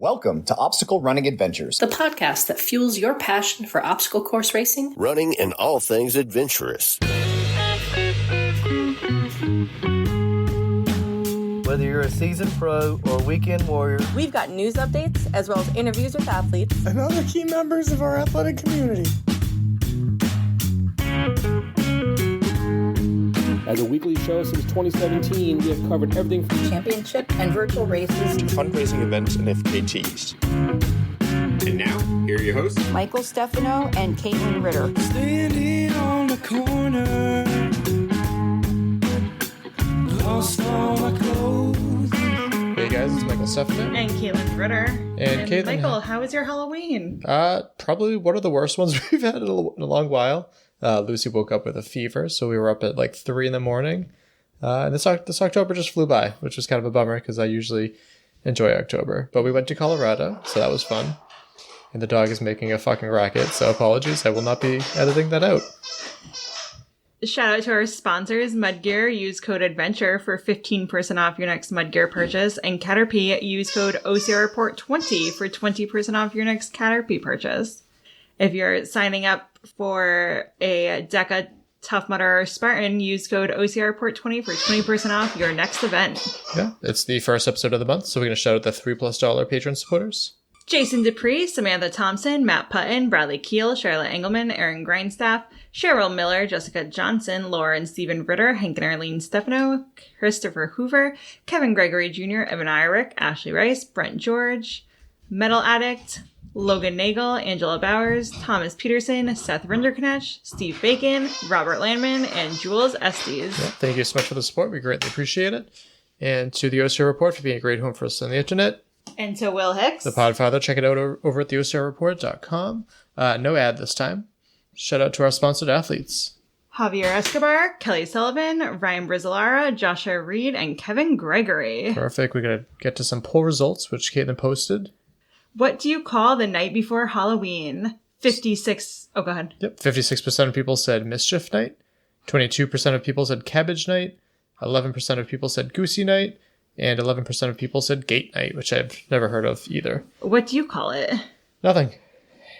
Welcome to Obstacle Running Adventures, the podcast that fuels your passion for obstacle course racing, running, and all things adventurous. Whether you're a seasoned pro or a weekend warrior, we've got news updates as well as interviews with athletes and other key members of our athletic community. As a weekly show since 2017, we have covered everything from championship and virtual races to fundraising events and FKTs. And now, here are your hosts, Michael Stefano and Caitlin Ritter. Standing on the corner, lost all my clothes. Hey guys, it's Michael Stefano. And Caitlin Ritter. And Caitlin, Michael, how was your Halloween? Probably one of the worst ones we've had in a long while. Lucy woke up with a fever, so we were up at like 3 a.m. And this October just flew by, which was kind of a bummer because I usually enjoy October. But we went to Colorado, so that was fun. And the dog is making a fucking racket, so apologies. I will not be editing that out. Shout out to our sponsors, Mudgear. Use code ADVENTURE for 15% off your next Mudgear purchase. And Caterpie, use code OCR Report 20 for 20% off your next Caterpie purchase. If you're signing up for a DECA Tough Mudder or Spartan, use code OCR Report 20 for 20% off your next event. Yeah, it's the first episode of the month, so we're going to shout out the $3+ patron supporters. Jason Dupree, Samantha Thompson, Matt Putton, Bradley Keel, Charlotte Engelman, Aaron Grindstaff, Cheryl Miller, Jessica Johnson, Laura and Stephen Ritter, Hank and Arlene Stefano, Christopher Hoover, Kevin Gregory Jr., Evan Irick, Ashley Rice, Brent George, Metal Addict, Logan Nagel, Angela Bowers, Thomas Peterson, Seth Rinderknecht, Steve Bacon, Robert Landman, and Jules Estes. Yeah, thank you so much for the support. We greatly appreciate it. And to the OCR Report for being a great home for us on the internet. And to Will Hicks, the Podfather. Check it out over at theocrreport.com. No ad this time. Shout out to our sponsored athletes. Javier Escobar, Kelly Sullivan, Ryan Brizolara, Joshua Reed, and Kevin Gregory. Perfect. We're going to get to some poll results, which Caitlin posted. What do you call the night before Halloween? 56. Oh, go ahead. Yep. 56% of people said mischief night. 22% of people said cabbage night. 11% of people said goosey night. And 11% of people said gate night, which I've never heard of either. What do you call it? Nothing.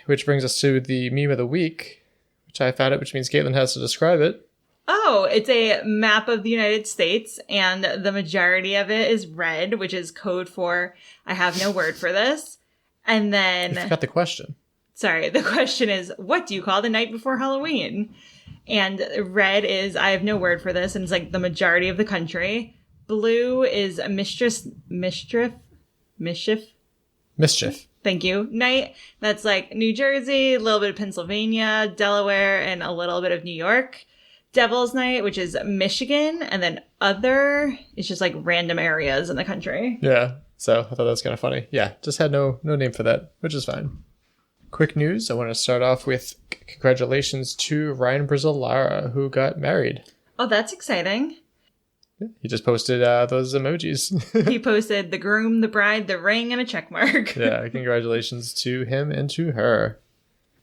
Which brings us to the meme of the week, which I found it, which means Caitlin has to describe it. Oh, it's a map of the United States, and the majority of it is red, which is code for I have no word for this. And then... You forgot the question. Sorry, the question is, what do you call the night before Halloween? And red is I have no word for this, and it's like the majority of the country. Blue is mischief. Thank you. Night, that's like New Jersey, a little bit of Pennsylvania, Delaware, and a little bit of New York. Devil's Night, which is Michigan, and then other is just like random areas in the country. Yeah, so I thought that was kind of funny. Yeah, just had no name for that, which is fine. Quick news, I want to start off with congratulations to Ryan Brizolara, who got married. Oh, that's exciting. He just posted those emojis. He posted the groom, the bride, the ring, and a check mark. Yeah, congratulations to him and to her.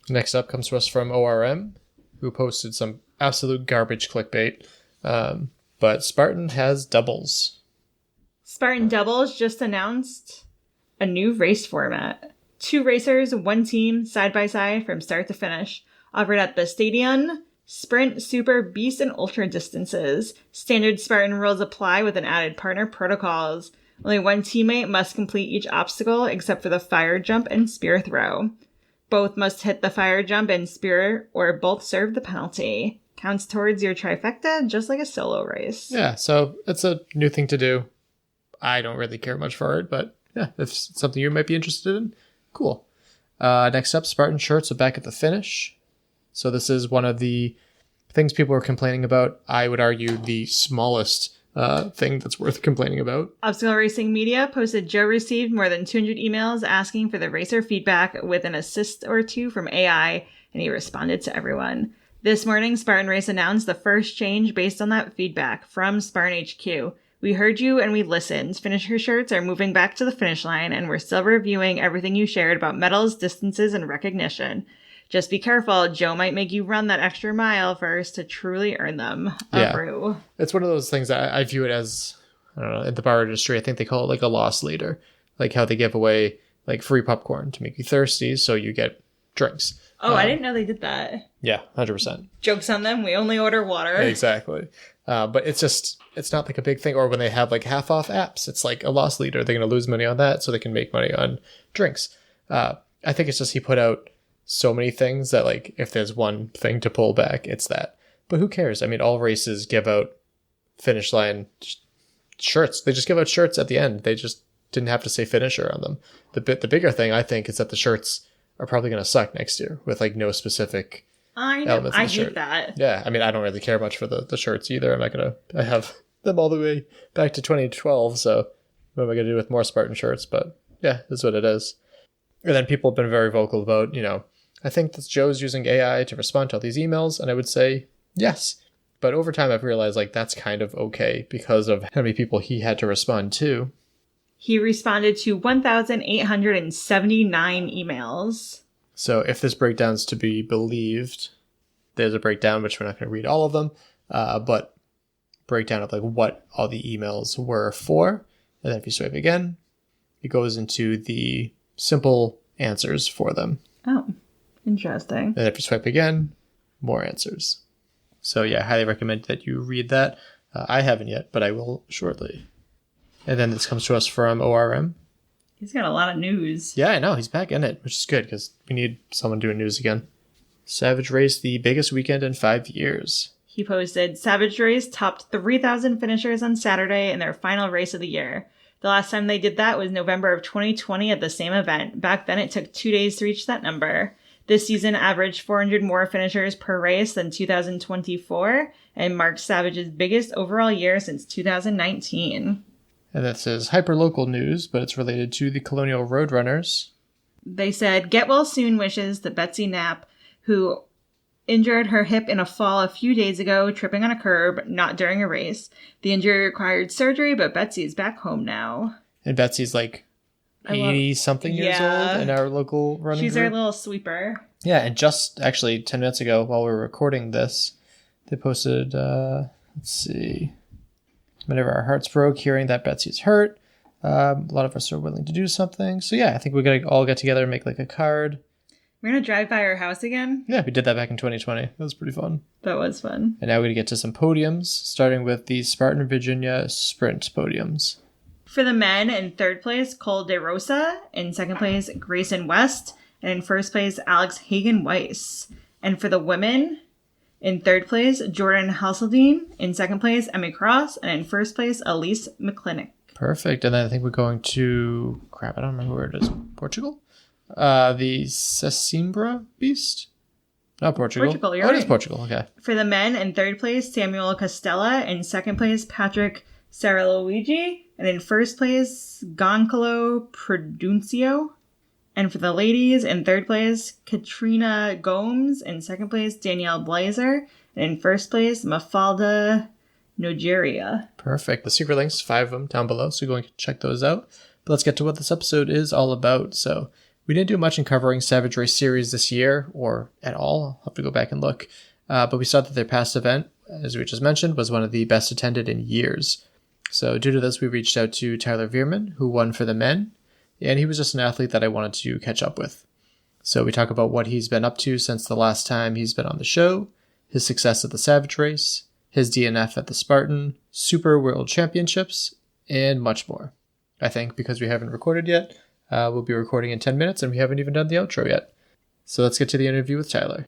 Next up comes to us from ORM, who posted some absolute garbage clickbait. But Spartan has doubles. Spartan Doubles just announced a new race format. 2 racers, 1 team, side by side from start to finish. Offered at the Stadion, Sprint, Super, Beast, and Ultra distances. Standard Spartan rules apply with an added partner protocols. Only 1 teammate must complete each obstacle except for the fire jump and spear throw. Both must hit the fire jump and spear or both serve the penalty. Counts towards your trifecta just like a solo race. Yeah, so it's a new thing to do. I don't really care much for it, but yeah, if it's something you might be interested in, cool. Next up, Spartan shirts are back at the finish. So this is one of the things people are complaining about. I would argue the smallest thing that's worth complaining about. Obstacle Racing Media posted Joe received more than 200 emails asking for the racer feedback with an assist or 2 from AI, and he responded to everyone. This morning, Spartan Race announced the first change based on that feedback from Spartan HQ. We heard you and we listened. Finisher shirts are moving back to the finish line, and we're still reviewing everything you shared about medals, distances, and recognition. Just be careful. Joe might make you run that extra mile first to truly earn them. Yeah. It's one of those things that I view it as, I don't know, in the bar industry, I think they call it like a loss leader. Like how they give away like free popcorn to make you thirsty, so you get drinks. Oh, I didn't know they did that. Yeah, 100%. Joke's on them. We only order water. Exactly. But it's not like a big thing. Or when they have like half off apps, it's like a loss leader. They're going to lose money on that so they can make money on drinks. I think it's just he put out so many things that like if there's one thing to pull back, it's that. But who cares? I mean, all races give out finish line shirts. They just give out shirts at the end. They just didn't have to say finisher on them. The bigger thing I think is that the shirts are probably going to suck next year with like no specific elements in the shirt. Hate that. Yeah, I mean, I don't really care much for the shirts either. I have them all the way back to 2012, so what am I going to do with more Spartan shirts? But yeah, that's what it is. And then people have been very vocal about, I think that Joe's using AI to respond to all these emails, and I would say yes. But over time, I've realized like that's kind of okay because of how many people he had to respond to. He responded to 1,879 emails. So if this breakdown's to be believed, there's a breakdown, which we're not going to read all of them, but breakdown of like what all the emails were for. And then if you swipe again, it goes into the simple answers for them. Oh, interesting. And if you swipe again, more answers. So yeah, I highly recommend that you read that. I haven't yet, but I will shortly. And then this comes to us from ORM. He's got a lot of news. Yeah, I know. He's back in it, which is good because we need someone doing news again. Savage Race, the biggest weekend in 5 years. He posted, Savage Race topped 3,000 finishers on Saturday in their final race of the year. The last time they did that was November of 2020 at the same event. Back then, it took 2 days to reach that number. This season averaged 400 more finishers per race than 2024 and marks Savage's biggest overall year since 2019. And that says hyperlocal news, but it's related to the Colonial Roadrunners. They said, get well soon wishes to Betsy Knapp, who injured her hip in a fall a few days ago, tripping on a curb, not during a race. The injury required surgery, but Betsy is back home now. And Betsy's like 80-something years old in our local running She's group. our little sweeper. Yeah, and just actually 10 minutes ago while we were recording this, they posted, let's see, whenever our hearts broke hearing that Betsy's hurt. A lot of us are willing to do something. So yeah, I think we're going to all get together and make like a card. We're going to drive by her house again? Yeah, we did that back in 2020. That was pretty fun. That was fun. And now we're going to get to some podiums, starting with the Spartan Virginia sprint podiums. For the men, in third place, Cole DeRosa. In second place, Grayson West. And in first place, Alex Hagen-Weiss. And for the women, in third place, Jordan Hasseldine. In second place, Emmy Cross. And in first place, Elise McClinnick. Perfect. And then I think we're going to... Crap, I don't remember where it is. Portugal? The Sesimbra Beast? Not Portugal. Portugal, you're right. right. It is Portugal, okay. For the men, in third place, Samuel Costella. In second place, Patrick Saraluigi. And in first place, Goncalo Produncio. And for the ladies, in third place, Katrina Gomes. In second place, Danielle Blazer. And in first place, Mafalda Nogeria. Perfect. The secret links, 5 of them down below, so go and check those out. But let's get to what this episode is all about. So we didn't do much in covering Savage Race Series this year, or at all. I'll have to go back and look. But we saw that their past event, as we just mentioned, was one of the best attended in years. So due to this, we reached out to Tyler Veerman, who won for the men, and he was just an athlete that I wanted to catch up with. So we talk about what he's been up to since the last time he's been on the show, his success at the Savage Race, his DNF at the Spartan Super World Championships, and much more. I think because we haven't recorded yet, we'll be recording in 10 minutes and we haven't even done the outro yet. So let's get to the interview with Tyler.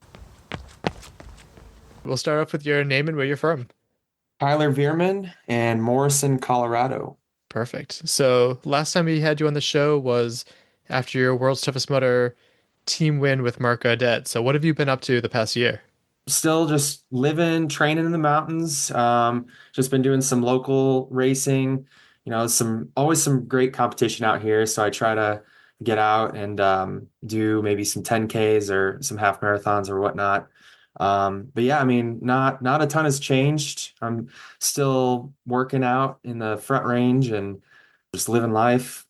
We'll start off with your name and where you're from. Tyler Veerman in Morrison, Colorado. Perfect. So last time we had you on the show was after your World's Toughest Mudder team win with Mark Gaudet. So what have you been up to the past year? Still just living, training in the mountains. Just been doing some local racing. Always some great competition out here. So I try to get out and do maybe some 10Ks or some half marathons or whatnot. But yeah, I mean, not a ton has changed. I'm still working out in the front range and just living life.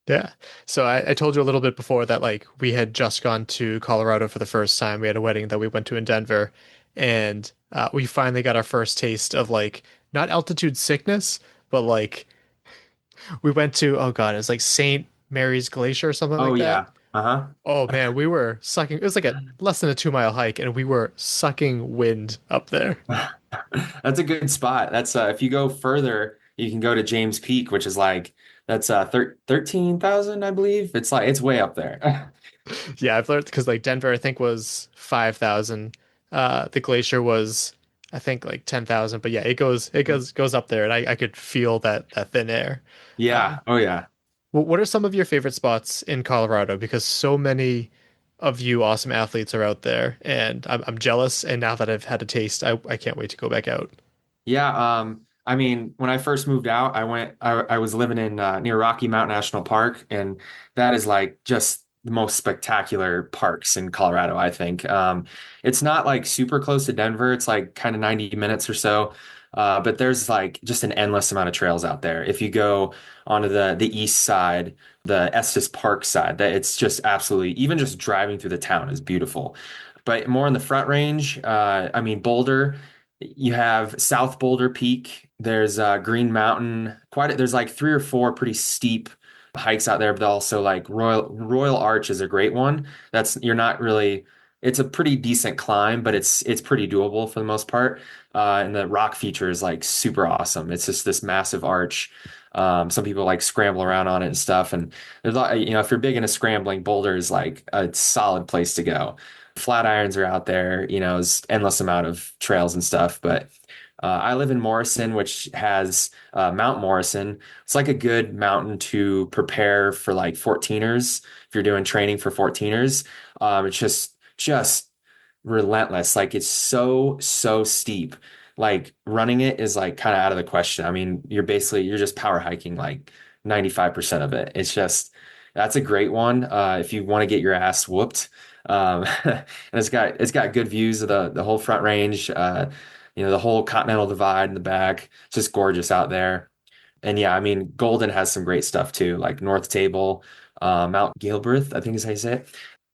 Yeah. So I told you a little bit before that like we had just gone to Colorado for the first time. We had a wedding that we went to in Denver, and we finally got our first taste of like not altitude sickness, but like we went to, oh God, it was like St. Mary's Glacier or something Oh like that. yeah. Uh-huh. Oh man, we were sucking. It was like a less than a 2 mile hike, and we were sucking wind up there. That's a good spot. That's if you go further, you can go to James Peak, which is like that's 13,000, I believe. It's like it's way up there. Yeah, I've learned because like Denver, I think was 5,000. The glacier was, I think like 10,000. But yeah, it goes up there, and I could feel that thin air. Yeah. Oh yeah. What are some of your favorite spots in Colorado? Because so many of you awesome athletes are out there, and I'm jealous. And now that I've had a taste, I can't wait to go back out. Yeah, I mean, when I first moved out, I was living in near Rocky Mountain National Park, and that is like just the most spectacular parks in Colorado, I think. It's not like super close to Denver. It's like kind of 90 minutes or so. But there's like just an endless amount of trails out there. If you go onto the east side, the Estes Park side, that it's just absolutely, even just driving through the town is beautiful. But more in the Front Range, I mean, Boulder. You have South Boulder Peak. There's Green Mountain. There's like 3 or 4 pretty steep hikes out there, but also like Royal Arch is a great one. You're not really. It's a pretty decent climb, but it's pretty doable for the most part. And the rock feature is like super awesome. It's just this massive arch. Some people like scramble around on it and stuff. And there's a lot, if you're big into scrambling, Boulder is like a solid place to go. Flatirons are out there, is endless amount of trails and stuff. But I live in Morrison, which has Mount Morrison. It's like a good mountain to prepare for like 14ers. If you're doing training for 14ers, it's just relentless. Like it's so steep. Like running it is like kind of out of the question. I mean, you're just power hiking like 95% of it. That's a great one if you want to get your ass whooped. And it's got good views of the whole Front Range, the whole Continental Divide in the back. It's just gorgeous out there. And yeah, I mean, Golden has some great stuff too, like North Table, Mount Gilbreth, I think is how you say it.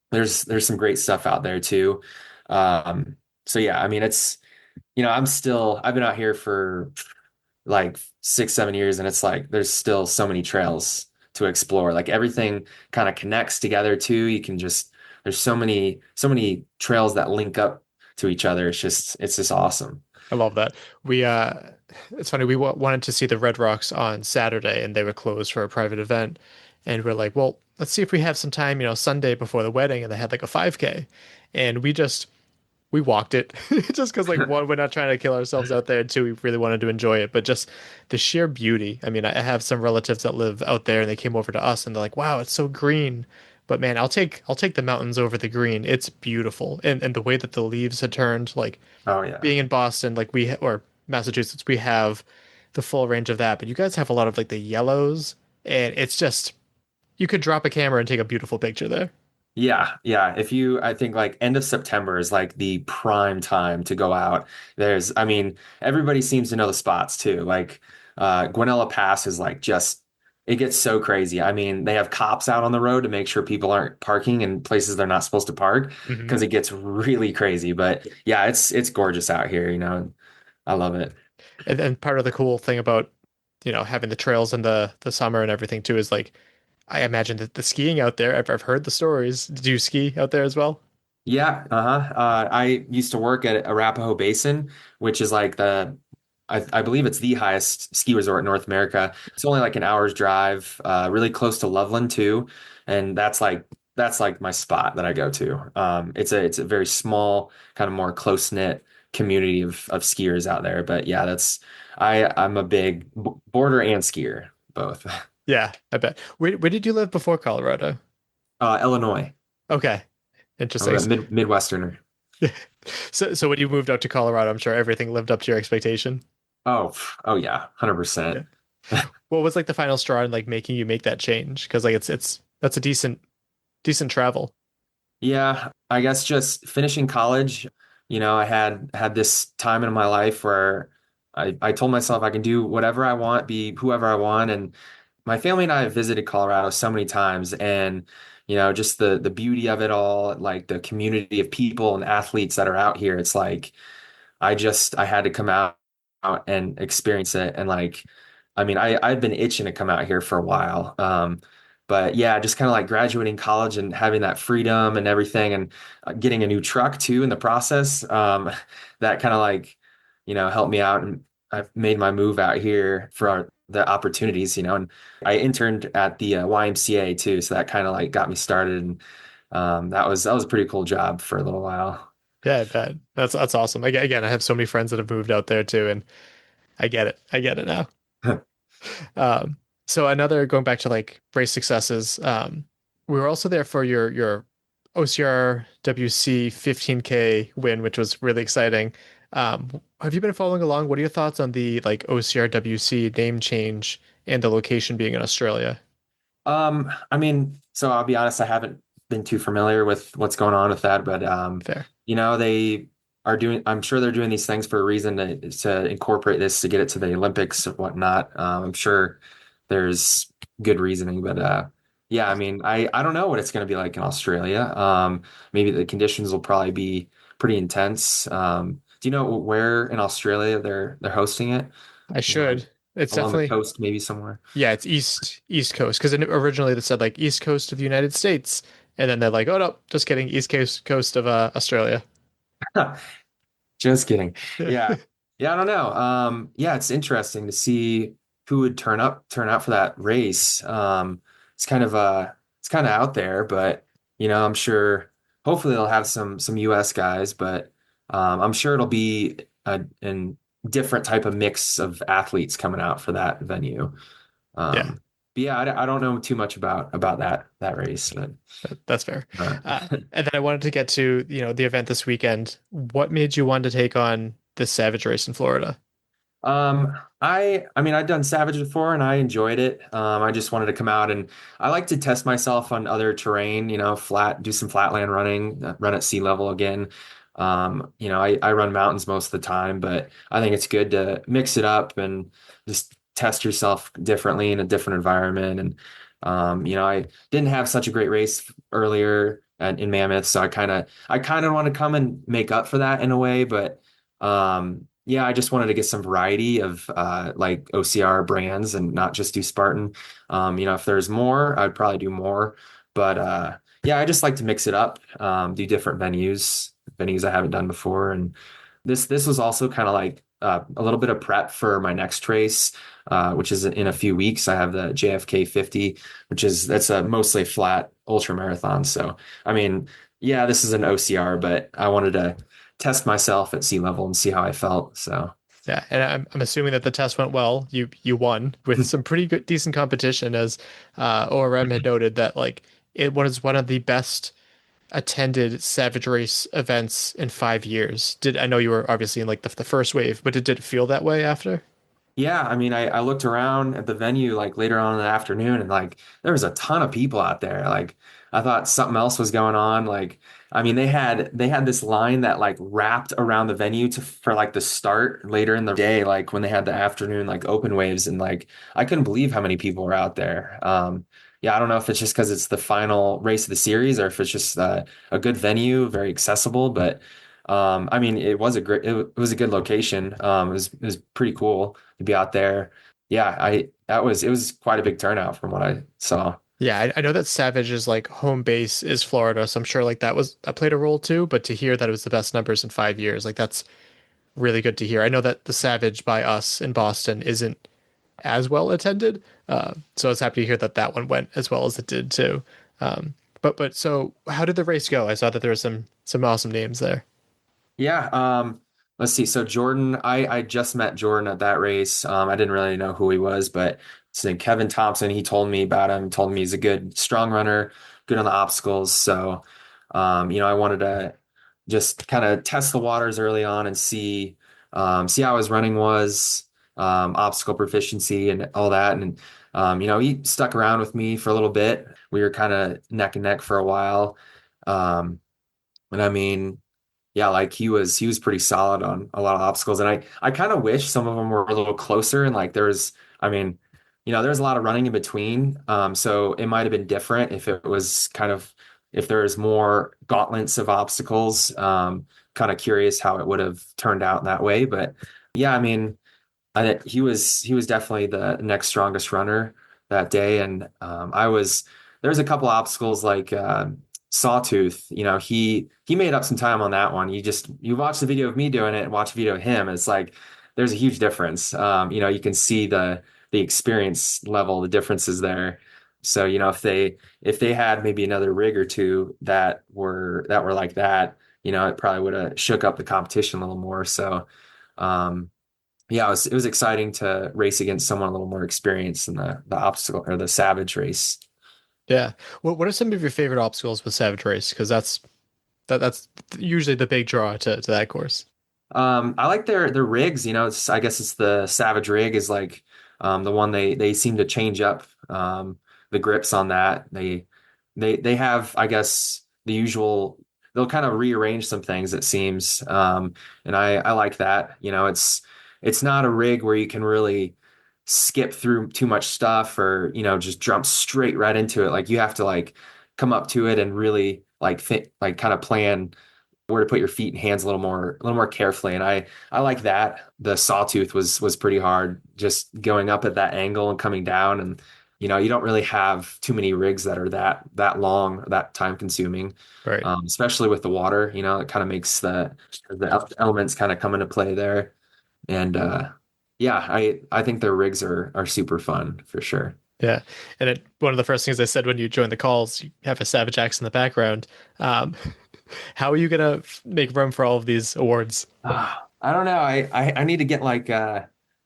There's some great stuff out there too. So yeah, I mean, I've been out here for like 6, 7 years, and it's like there's still so many trails to explore. Like everything kind of connects together too. There's so many trails that link up to each other. It's just awesome. I love that. It's funny. We wanted to see the Red Rocks on Saturday, and they were closed for a private event. And we're like, well, let's see if we have some time, Sunday before the wedding, and they had like a 5K, and we walked it just because like one, we're not trying to kill ourselves out there, and two, we really wanted to enjoy it. But just the sheer beauty. I mean, I have some relatives that live out there, and they came over to us, and they're like, wow, it's so green. But man, I'll take the mountains over the green. It's beautiful, and the way that the leaves had turned, like oh yeah, being in Boston, like or Massachusetts, we have the full range of that. But you guys have a lot of like the yellows, and it's just you could drop a camera and take a beautiful picture there. Yeah. I think like end of September is like the prime time to go out. I mean, everybody seems to know the spots too. Like Guanella Pass is like it gets so crazy. I mean, they have cops out on the road to make sure people aren't parking in places they're not supposed to park because it gets really crazy. But yeah, it's gorgeous out here, I love it. And part of the cool thing about, having the trails in the summer and everything too is like, I imagine that the skiing out there, I've heard the stories. Did you ski out there as well? Yeah. I used to work at Arapahoe Basin, which is like I believe it's the highest ski resort in North America. It's only like an hour's drive, really close to Loveland too. And that's like my spot that I go to. It's a very small, kind of more close-knit community of skiers out there. But yeah, I'm a big boarder and skier, both. Yeah, I bet. Where did you live before Colorado? Illinois. Okay. Interesting. I'm a Midwesterner. So when you moved out to Colorado, I'm sure everything lived up to your expectation. Oh yeah, 100%. Yeah. What was like the final straw in like making you make that change? Because like that's a decent travel. Yeah, I guess just finishing college, I had this time in my life where I told myself I can do whatever I want, be whoever I want, and my family and I have visited Colorado so many times, and just the beauty of it all, like the community of people and athletes that are out here. It's like I had to come out and experience it. And like, I mean, I've been itching to come out here for a while. But yeah, just kind of like graduating college and having that freedom and everything, and getting a new truck too in the process. That kind of like, helped me out, and I've made my move out here for the opportunities, and I interned at the YMCA too, so that kind of like got me started, and that was a pretty cool job for a little while. Yeah, I bet. That's awesome. Again, I have so many friends that have moved out there too, and I get it. I get it now. So another going back to like race successes, we were also there for your OCR WC 15K win, which was really exciting. Have you been following along? What are your thoughts on the like OCR WC name change and the location being in Australia? I mean, so I'll be honest, I haven't been too familiar with what's going on with that, but Fair. they are doing, I'm sure they're doing these things for a reason to incorporate this to get it to the Olympics and whatnot. I'm sure there's good reasoning, but yeah, I mean, I don't know what it's going to be like in Australia. Maybe the conditions will probably be pretty intense. Do you know where in Australia they're hosting it? I should. It's Along definitely the coast, maybe somewhere. Yeah, it's East Coast because originally they said like East Coast of the United States, and then they're like, oh no, just kidding, East Coast of Australia. Just kidding. Yeah. Yeah, I don't know. Yeah, it's interesting to see who would turn out for that race. It's kind of out there, but I'm sure hopefully they'll have some US guys, but I'm sure it'll be a different type of mix of athletes coming out for that venue. Yeah. But yeah, I don't know too much about that race, but That's fair. And then I wanted to get to, the event this weekend. What made you want to take on this Savage race in Florida? I mean, I'd done Savage before and I enjoyed it. I just wanted to come out, and I like to test myself on other terrain, do some flatland running, run at sea level again. I run mountains most of the time, but I think it's good to mix it up and just test yourself differently in a different environment. And, I didn't have such a great race earlier in Mammoth, so I kind of want to come and make up for that in a way. But, yeah, I just wanted to get some variety of, like OCR brands and not just do Spartan. If there's more, I'd probably do more, but, yeah, I just like to mix it up, do different venues I haven't done before. And this was also kind of like a little bit of prep for my next race, which is in a few weeks. I have the JFK 50, that's a mostly flat ultra marathon. So, I mean, yeah, this is an OCR, but I wanted to test myself at sea level and see how I felt. So Yeah, and I'm assuming that the test went well. You won with some pretty good, decent competition, as ORM had noted that like it was one of the best attended Savage Race events in 5 years. I know you were obviously in like the first wave, but did it feel that way after? yeah, I mean, I looked around at the venue like later on in the afternoon, and like there was a ton of people out there. Like I thought something else was going on. Like, I mean, they had this line that like wrapped around the venue for like the start later in the day, like when they had the afternoon like open waves, and like I couldn't believe how many people were out there. Yeah, I don't know if it's just because it's the final race of the series, or if it's just a good venue, very accessible. But I mean, it was it was a good location. It was pretty cool to be out there. Yeah, it was quite a big turnout from what I saw. Yeah, I know that Savage's like home base is Florida, so I'm sure like that played a role too. But to hear that it was the best numbers in 5 years, like that's really good to hear. I know that the Savage by us in Boston isn't as well attended, so I was happy to hear that that one went as well as it did too. But so how did the race go? I saw that there were some awesome names there. Yeah, let's see. So Jordan, I just met Jordan at that race. I didn't really know who he was, but so Kevin Thompson, he told me about him, told me he's a good strong runner, good on the obstacles. So, I wanted to just kind of test the waters early on and see how his running was, obstacle proficiency and all that. And, he stuck around with me for a little bit. We were kind of neck and neck for a while. And I mean, yeah, like he was pretty solid on a lot of obstacles. And I kind of wish some of them were a little closer, and like there's a lot of running in between. So it might have been different if there was more gauntlets of obstacles. Kind of curious how it would have turned out in that way. But yeah, I mean, he was definitely the next strongest runner. that day. And there's a couple obstacles like Sawtooth. He made up some time on that one. You watch the video of me doing it and watch a video of him. It's like there's a huge difference. You can see the experience level, the differences there. So, if they had maybe another rig or two that were like that, it probably would have shook up the competition a little more. So, yeah, it was exciting to race against someone a little more experienced in the obstacle or the Savage race. Yeah. What are some of your favorite obstacles with Savage Race? Because that's usually the big draw to that course. I like their rigs. I guess it's the Savage rig is like the one they seem to change up the grips on that. They have, I guess, the usual. They'll kind of rearrange some things, it seems, and I like that. It's not a rig where you can really skip through too much stuff or just jump straight right into it. Like you have to like come up to it and really like kind of plan where to put your feet and hands a little more carefully. And I like that. The Sawtooth was pretty hard, just going up at that angle and coming down. And you don't really have too many rigs that are that long, that time consuming, right? Especially with the water. It kind of makes the elements kind of come into play there. And yeah, I think their rigs are super fun for sure. Yeah. And one of the first things I said when you joined the calls, you have a Savage Axe in the background. How are you going to make room for all of these awards? I don't know. I need to get like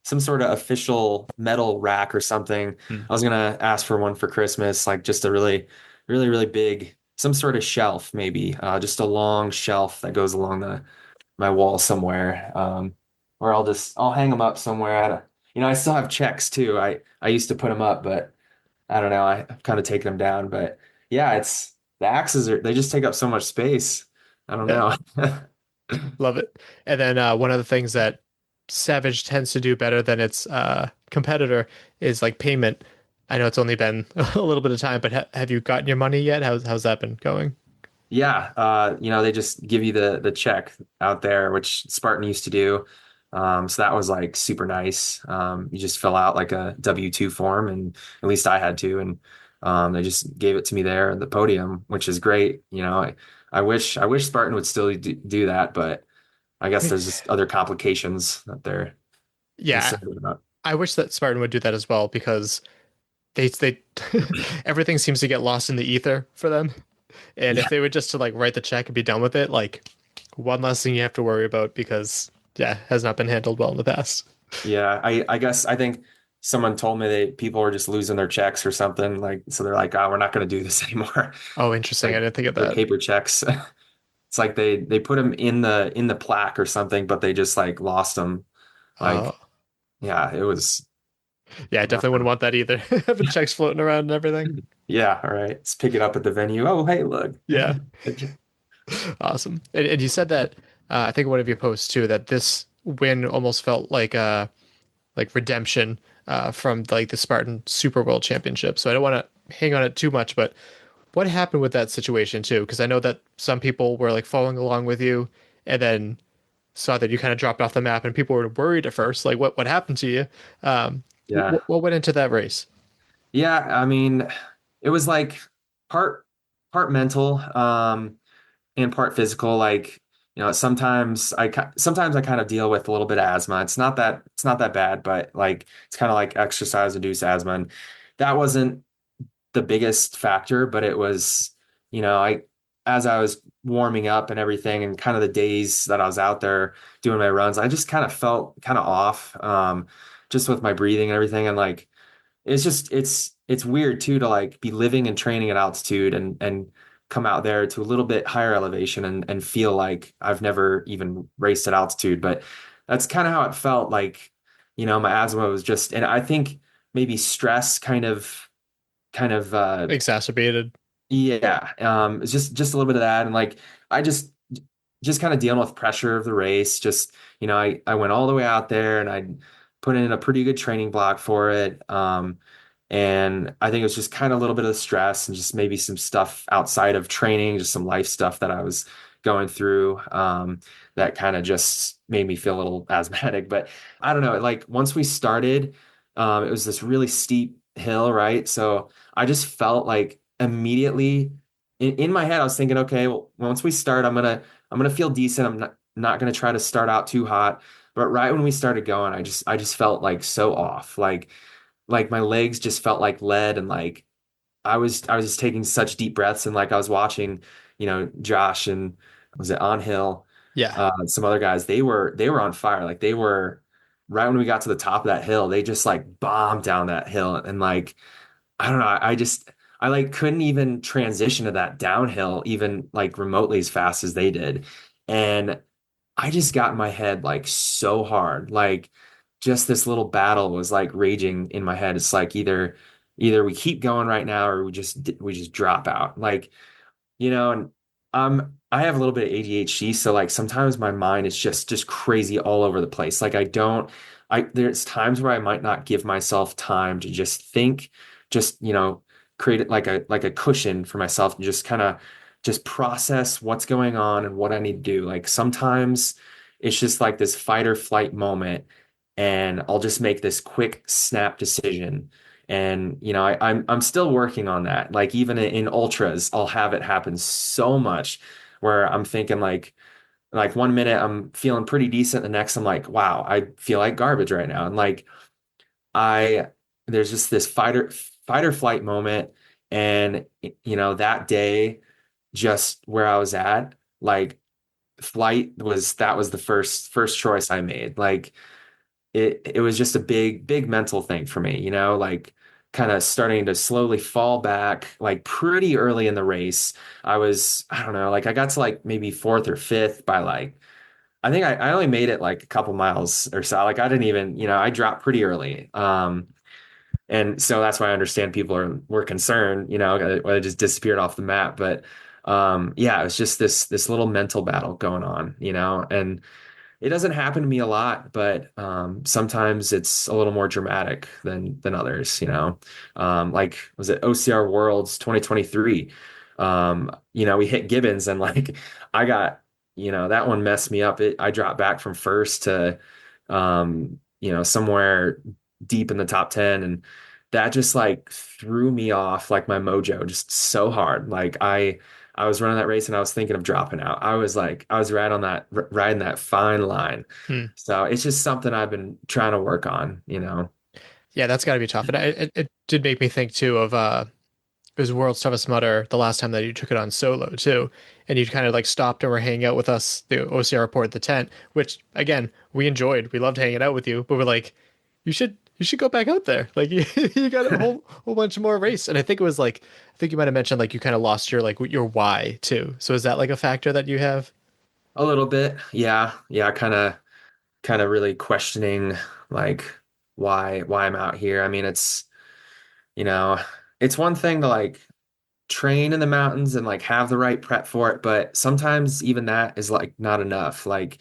some sort of official metal rack or something. I was going to ask for one for Christmas, like just a really, really, really big, some sort of shelf, maybe just a long shelf that goes along my wall somewhere. Or I'll hang them up somewhere. I still have checks too. I used to put them up, but I don't know. I've kind of taken them down. But yeah, the axes they just take up so much space. I don't know. Love it. And then one of the things that Savage tends to do better than its competitor is like payment. I know it's only been a little bit of time, but have you gotten your money yet? How's that been going? Yeah, they just give you the check out there, which Spartan used to do. So that was like super nice. You just fill out like a W-2 form, and at least I had to, and they just gave it to me there at the podium, which is great. I wish Spartan would still do that, but I guess there's just other complications that they're concerned about. I wish that Spartan would do that as well, because they everything seems to get lost in the ether for them. And if they were just to like write the check and be done with it, like one less thing you have to worry about, because has not been handled well in the past. Yeah, I think someone told me people were just losing their checks or something, like, so they're like, oh, we're not going to do this anymore. Oh, interesting. Like, I didn't think of that. Paper checks. It's like they put them in the plaque or something, but they just like lost them. Like, yeah, it was. Yeah, I definitely wouldn't want that either. Having checks floating around and everything. Yeah, all right. Let's pick it up at the venue. Oh, hey, look. Yeah. Awesome. And you said that, I think one of your posts too, that this win almost felt like redemption from like the Spartan Super World Championships. So I don't want to hang on it too much, but what happened with that situation too? Because I know that some people were like following along with you and then saw that you kind of dropped off the map, and people were worried at first, like what happened to you? Yeah. What went into that race? Yeah, I mean, it was like part mental and part physical. Like, sometimes I kind of deal with a little bit of asthma. It's not that bad, but like it's kind of like exercise induced asthma, and that wasn't the biggest factor, but it was, as I was warming up and everything, and kind of the days that I was out there doing my runs, I just kind of felt kind of off, just with my breathing and everything. And like, it's weird too, to like be living and training at altitude and come out there to a little bit higher elevation and feel like I've never even raced at altitude. But that's kind of how it felt. Like, my asthma was just, and I think maybe stress kind of exacerbated. Yeah. It's just a little bit of that. And like, I just kind of dealing with pressure of the race. Just, I went all the way out there and I put in a pretty good training block for it. And I think it was just kind of a little bit of stress and just maybe some stuff outside of training, just some life stuff that I was going through, that kind of just made me feel a little asthmatic. But I don't know, like once we started, it was this really steep hill, right? So I just felt like immediately in my head, I was thinking, okay, well, once we start, I'm gonna feel decent. I'm not gonna try to start out too hot. But right when we started going, I just felt like so off. Like my legs just felt like lead, and like I was just taking such deep breaths, and like I was watching, Josh and was it On Hill, Yeah. some other guys, they were on fire. Like they were right when we got to the top of that hill, they just like bombed down that hill. And like, I don't know, I like couldn't even transition to that downhill even like remotely as fast as they did. And I just got in my head like so hard. Like just this little battle was like raging in my head. It's like either we keep going right now or we just drop out. Like, and I have a little bit of ADHD, so like sometimes my mind is just crazy all over the place. Like there's times where I might not give myself time to just think, just, create like a cushion for myself and just kind of just process what's going on and what I need to do. Like sometimes it's just like this fight or flight moment, and I'll just make this quick snap decision. And I'm still working on that. Like even in ultras, I'll have it happen so much where I'm thinking like 1 minute I'm feeling pretty decent, the next I'm like, wow, I feel like garbage right now. And like I there's just this fight or flight moment. And that day, just where I was at, like flight was the first choice I made. Like it was just a big mental thing for me, like kind of starting to slowly fall back, like pretty early in the race. I don't know, like I got to like maybe fourth or fifth by like, I think I only made it like a couple miles or so. Like I didn't even, I dropped pretty early. And so that's why I understand people were concerned, it just disappeared off the map. But yeah, it was just this little mental battle going on, and it doesn't happen to me a lot, but sometimes it's a little more dramatic than others, like was it OCR Worlds 2023? We hit Gibbons, and like I got, that one messed me up. I dropped back from first to somewhere deep in the top 10, and that just like threw me off like my mojo just so hard. Like I was running that race and I was thinking of dropping out. I was riding that fine line. So it's just something I've been trying to work on, Yeah, that's got to be tough. And it did make me think too of it was World's Toughest Mudder the last time that you took it on solo too, and you kind of like stopped and were hanging out with us, the OCR report, the tent, which again we enjoyed. We loved hanging out with you, but we're like, you should go back out there. Like you got a whole bunch more race. And I think you might have mentioned like you kind of lost your why too. So is that like a factor that you have? A little bit, yeah, kind of really questioning like why I'm out here. I mean, it's it's one thing to like train in the mountains and like have the right prep for it, but sometimes even that is like not enough. Like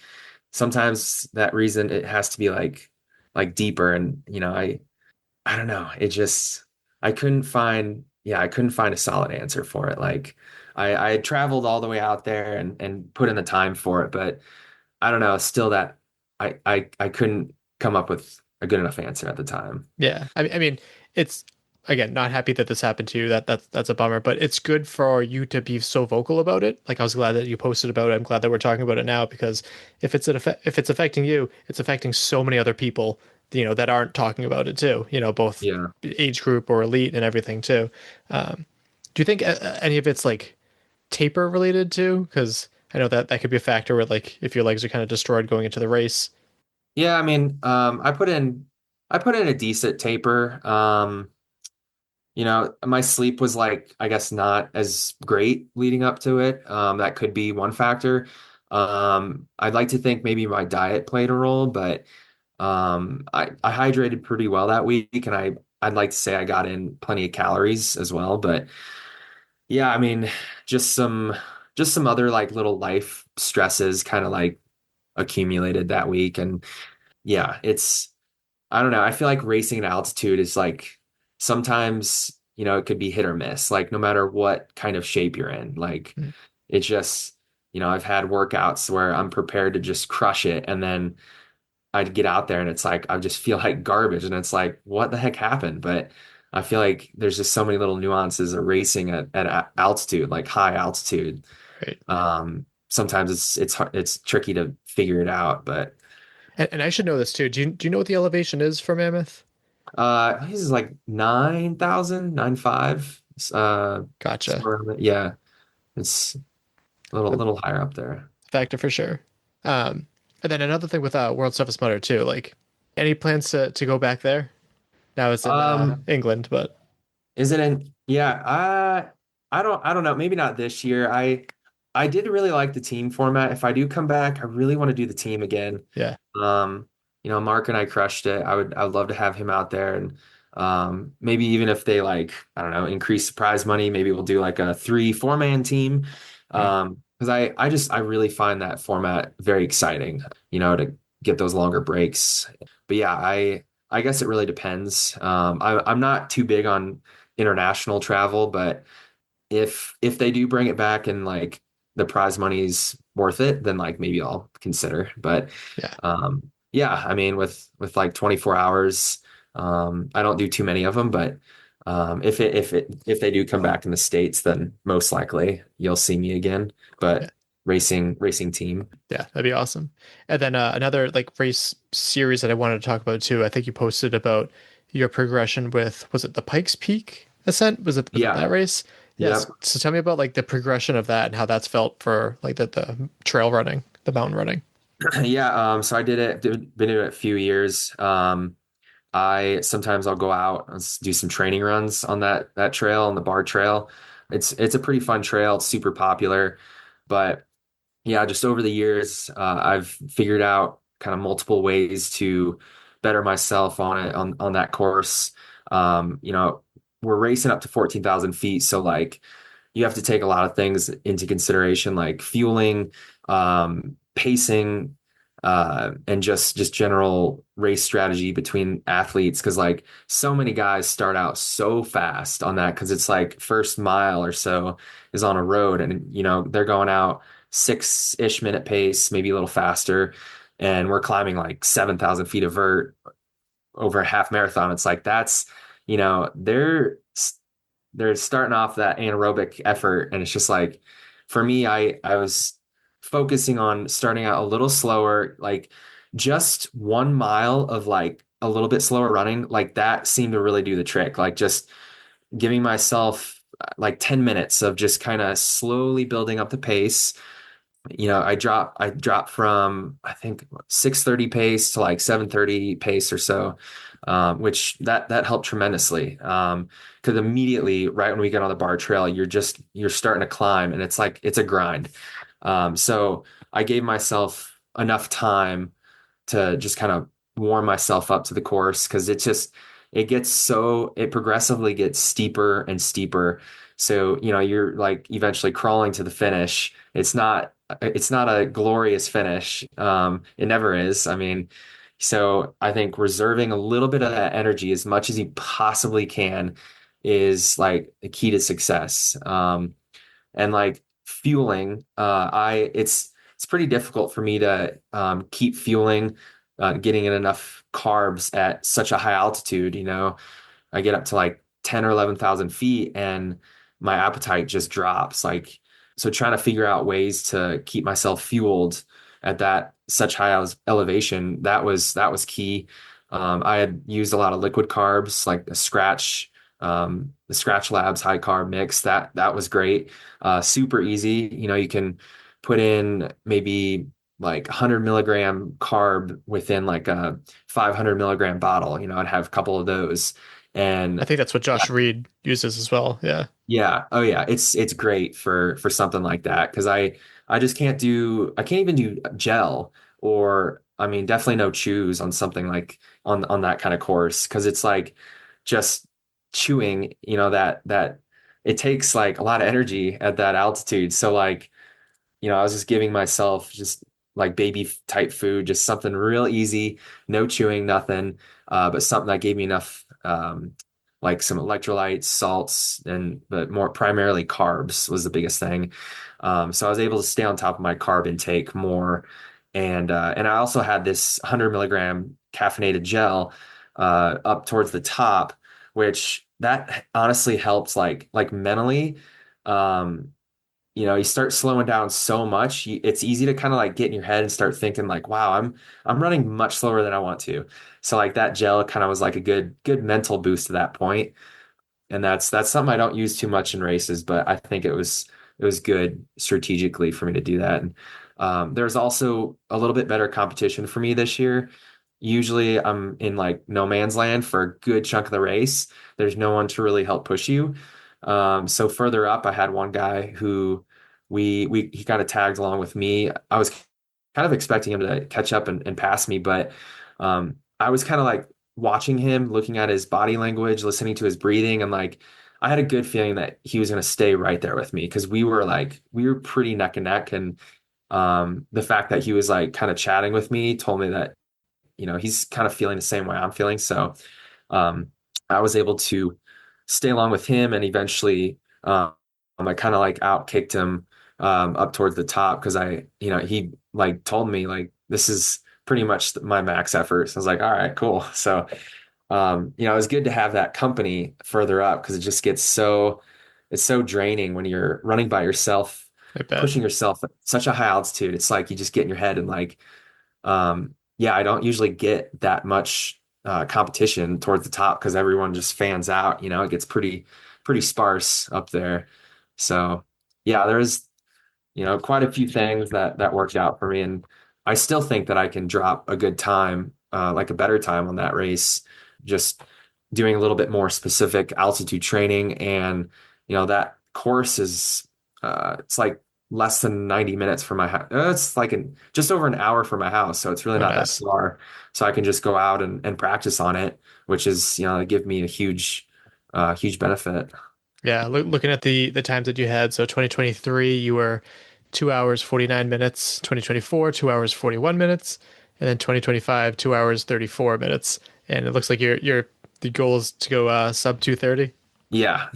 sometimes that reason it has to be like deeper. And I don't know, I couldn't find a solid answer for it. Like I had traveled all the way out there and put in the time for it, but I don't know, still that I couldn't come up with a good enough answer at the time. Yeah. I mean, it's, again, not happy that this happened to you. That's a bummer, but it's good for you to be so vocal about it. Like I was glad that you posted about it. I'm glad that we're talking about it now, because if it's affecting you, it's affecting so many other people, that aren't talking about it too, both age group or elite and everything too. Do you think any of it's like taper related too? Because I know that could be a factor where like if your legs are kind of destroyed going into the race. Yeah, I mean, I put in a decent taper. My sleep was like, I guess not as great leading up to it. That could be one factor. I'd like to think maybe my diet played a role, but I hydrated pretty well that week, and I'd like to say I got in plenty of calories as well. But yeah, I mean, just some other like little life stresses kind of like accumulated that week. And yeah, I don't know. I feel like racing at altitude is like sometimes, it could be hit or miss, like no matter what kind of shape you're in. Like it's just, I've had workouts where I'm prepared to just crush it, and then I'd get out there and it's like I just feel like garbage, and it's like, what the heck happened? But I feel like there's just so many little nuances of racing at altitude, like high altitude. Right. Sometimes it's tricky to figure it out, but And I should know this too. Do you know what the elevation is for Mammoth? this is like 9,000, 9,500. Gotcha. Yeah, it's a little higher up there. Factor for sure. And then another thing with World's Toughest Mudder too, like any plans to go back there? Now it's in England, but is it in? Yeah, I don't know. Maybe not this year. I did really like the team format. If I do come back, I really want to do the team again. yeah. Mark and I crushed it. I would love to have him out there, and maybe even if they like, I don't know, increase the prize money, maybe we'll do like a 3-4 man team. Because I really find that format very exciting, to get those longer breaks. But yeah, I guess it really depends. I'm not too big on international travel, but if they do bring it back and like the prize money's worth it, then like maybe I'll consider. But yeah, I mean with like 24 hours, I don't do too many of them, but if they do come back in the States, then most likely you'll see me again. But racing team. Yeah, that'd be awesome. And then another like race series that I wanted to talk about too. I think you posted about your progression with, was it the Pike's Peak ascent? Was it that race? Yes. Yep. So tell me about like the progression of that and how that's felt for like the trail running, the mountain running. Yeah. So I been doing it a few years. Sometimes I'll go out and do some training runs on that trail, on the bar trail. It's a pretty fun trail. It's super popular, but yeah, just over the years, I've figured out kind of multiple ways to better myself on it, on that course. We're racing up to 14,000 feet. So like you have to take a lot of things into consideration, like fueling, pacing, and just general race strategy between athletes. Cause like so many guys start out so fast on that. Cause it's like first mile or so is on a road and, they're going out 6-ish minute pace, maybe a little faster. And we're climbing like 7,000 feet of vert over a half marathon. It's like, that's, they're starting off that anaerobic effort. And it's just like, for me, I was focusing on starting out a little slower, like just 1 mile of like a little bit slower running, like that seemed to really do the trick. Like just giving myself like 10 minutes of just kind of slowly building up the pace. I dropped from, I think 6:30 pace to like 7:30 pace or so, which that helped tremendously. Because immediately right when we get on the bar trail, you're starting to climb and it's like, it's a grind. So I gave myself enough time to just kind of warm myself up to the course. Cause it progressively gets steeper and steeper. So, you're like eventually crawling to the finish. It's not a glorious finish. It never is. I mean, so I think reserving a little bit of that energy as much as you possibly can is like the key to success. And like fueling, it's pretty difficult for me to keep fueling, getting in enough carbs at such a high altitude. I get up to like 10 or 11,000 feet and my appetite just drops. Like, so trying to figure out ways to keep myself fueled at that such high elevation, that was key. I had used a lot of liquid carbs, like the Scratch Labs high carb mix. That was great. Super easy. You can put in maybe like 100 milligram carb within like a 500 milligram bottle. I'd have a couple of those. And I think that's what Josh Reed uses as well. Yeah. Yeah. Oh yeah. It's great for something like that. Cause I can't even do gel or, I mean, definitely no chews on something like on that kind of course. Cause it's like just chewing, that it takes like a lot of energy at that altitude. So like, I was just giving myself just like baby type food, just something real easy, no chewing, nothing, but something that gave me enough, like some electrolytes, salts, but more primarily carbs was the biggest thing. So I was able to stay on top of my carb intake more. And I also had this 100 milligram caffeinated gel, up towards the top, which that honestly helps like mentally. You start slowing down so much. It's easy to kind of like get in your head and start thinking like, wow, I'm running much slower than I want to. So like that gel kind of was like a good mental boost to that point. And that's something I don't use too much in races, but I think it was good strategically for me to do that. And there's also a little bit better competition for me this year. Usually I'm in like no man's land for a good chunk of the race. There's no one to really help push you. So further up, I had one guy who he kind of tagged along with me. I was kind of expecting him to catch up and pass me, but I was kind of like watching him, looking at his body language, listening to his breathing, and like I had a good feeling that he was going to stay right there with me because we were pretty neck and neck. And the fact that he was like kind of chatting with me told me that, he's kind of feeling the same way I'm feeling. So I was able to stay along with him, and eventually I kind of like outkicked him up towards the top because he like told me like this is pretty much my max effort. So I was like, all right, cool. So it was good to have that company further up because it just it's so draining when you're running by yourself, pushing yourself at such a high altitude. It's like you just get in your head and like, I don't usually get that much competition towards the top because everyone just fans out. It gets pretty sparse up there. So yeah, there's quite a few things that worked out for me, and I still think that I can drop a good time, like a better time on that race, just doing a little bit more specific altitude training. And that course is it's like less than 90 minutes from my house. It's like just over an hour from my house, so it's really not that far. So I can just go out and practice on it, which is give me a huge benefit. Yeah, looking at the times that you had, so 2023 you were 2 hours 49 minutes, 2024 2 hours 41 minutes, and then 2025 2 hours 34 minutes. And it looks like the goal is to go sub 230. Yeah,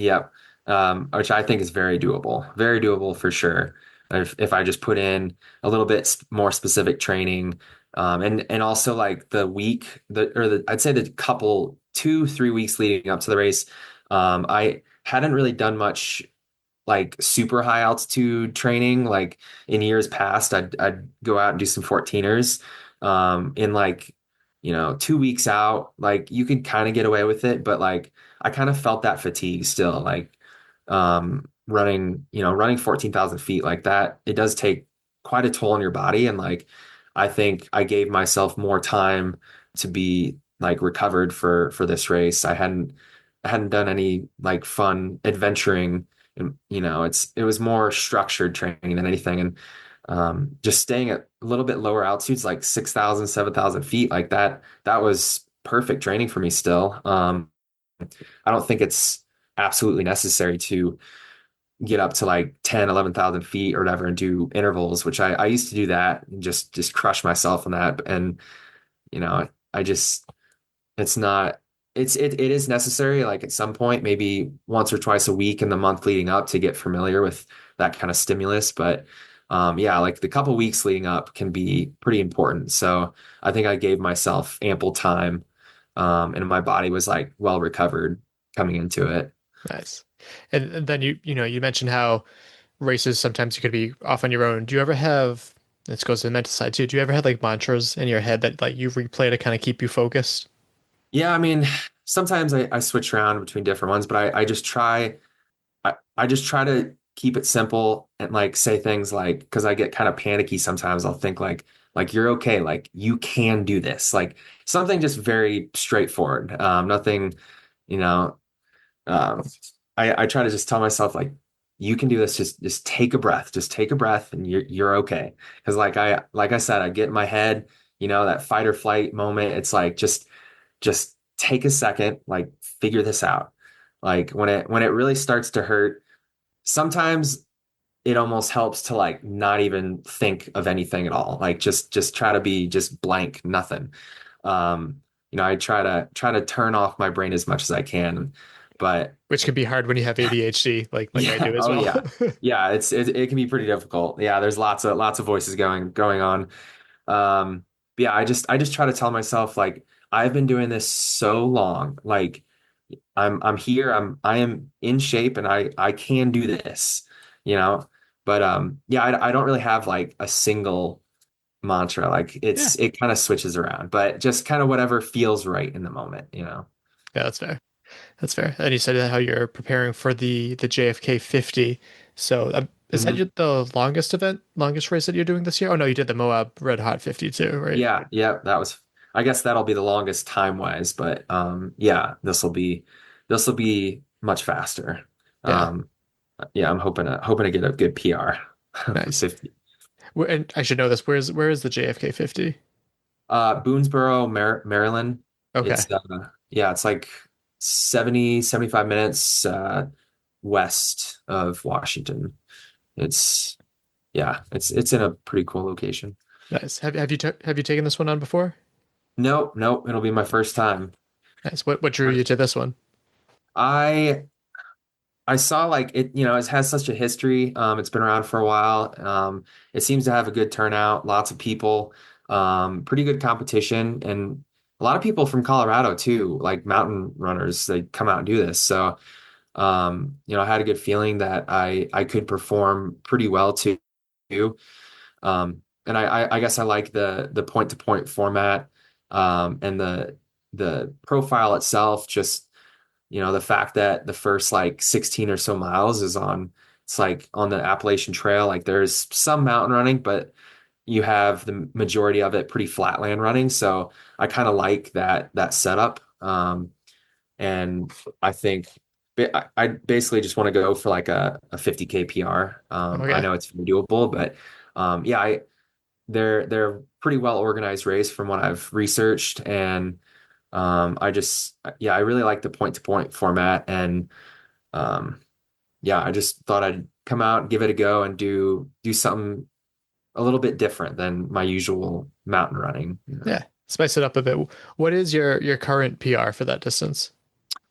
which I think is very doable for sure. If I just put in a little bit more specific training, and also like I'd say the couple 2-3 weeks leading up to the race, I hadn't really done much like super high altitude training. Like in years past, I'd go out and do some 14ers in like 2 weeks out. Like you could kind of get away with it, but like I kind of felt that fatigue still, like running 14,000 feet like that. It does take quite a toll on your body, and like I think I gave myself more time to be like recovered for this race. I hadn't done any like fun adventuring, and it was more structured training than anything. And just staying at a little bit lower altitudes, like 6,000, 7,000 feet, like that was perfect training for me still. I don't think it's absolutely necessary to get up to like 10, 11,000 feet or whatever and do intervals, which I used to do that and just crush myself on that. And, it is necessary, like at some point, maybe once or twice a week in the month leading up to get familiar with that kind of stimulus. But like the couple weeks leading up can be pretty important. So I think I gave myself ample time, and my body was like well recovered coming into it. Nice. And then you mentioned how races sometimes you could be off on your own. Do you ever have, this goes to the mental side too, do you ever have like mantras in your head that like you replay to kind of keep you focused? Yeah, I mean, sometimes I switch around between different ones, but I just try to keep it simple and like say things like, because I get kind of panicky sometimes, I'll think like you're okay, like you can do this, like something just very straightforward. Nothing, I try to just tell myself like you can do this, just take a breath and you're okay. Because like I said, I get in my head, that fight or flight moment. It's like just take a second, like figure this out. Like when it really starts to hurt, sometimes it almost helps to like not even think of anything at all. Like just try to be just blank, nothing. I try to turn off my brain as much as I can, but which can be hard when you have ADHD, like I do as well. Yeah, it can be pretty difficult. Yeah, there's lots of voices going on. I just try to tell myself like I've been doing this so long, like I'm here. I am in shape, and I can do this, you know. But yeah, I don't really have like a single mantra. Like it kind of switches around, but just kind of whatever feels right in the moment, you know. Yeah, that's fair. That's fair. And you said how you're preparing for the JFK 50. So is that the longest race that you're doing this year? Oh no, you did the Moab Red Hot 50 too, right? Yeah, that was. I guess that'll be the longest time wise, but yeah, this will be much faster. Yeah. Yeah, I'm hoping to get a good PR. Nice. 50. And I should know this. Where is the JFK 50? Boonesboro, Maryland. Okay. It's yeah, it's like 75 minutes west of Washington. It's it's in a pretty cool location. Nice. Have you taken this one on before? Nope, it'll be my first time. Nice. What drew you to this one? I saw like it, it has such a history. It's been around for a while. It seems to have a good turnout, lots of people, pretty good competition, and a lot of people from Colorado too, like mountain runners, they come out and do this. So, I had a good feeling that I could perform pretty well too. And I guess I like the point to point format, and the profile itself, just the fact that the first like 16 or so miles it's like on the Appalachian Trail. Like there's some mountain running, but you have the majority of it pretty flatland running. So I kind of like that setup. And I think I basically just want to go for like a 50K PR. I know it's doable, but yeah, they're pretty well organized race from what I've researched, and I really like the point to point format, and yeah, I just thought I'd come out, give it a go, and do something a little bit different than my usual mountain running. Yeah, spice it up a bit. What is your current PR for that distance?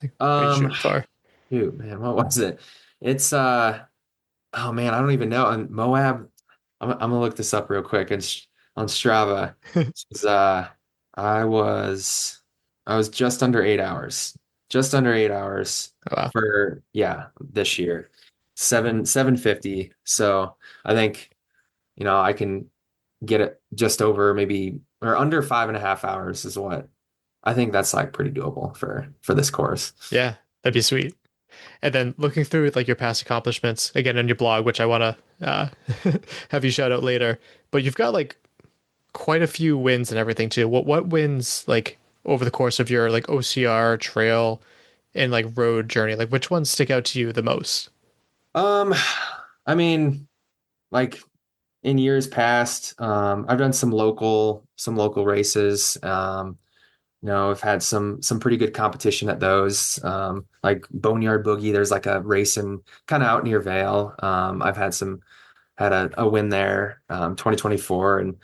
Shoot, man, what was it? It's oh man, I don't even know. And Moab, I'm gonna look this up real quick. It's on Strava. It's, I was just under 8 hours. Just under 8 hours for this year. 750. So I think I can get it just over maybe or under 5.5 hours is what I think. That's like pretty doable for this course. Yeah, that'd be sweet. And then looking through like your past accomplishments again on your blog, which I want to have you shout out later, but you've got like quite a few wins and everything too. What wins like over the course of your like OCR trail and like road journey? Like which ones stick out to you the most? I mean, like in years past, I've done some local races. I've had some pretty good competition at those. Like Boneyard Boogie, there's like a race in kind of out near Vail. I've had a win there, 2024, and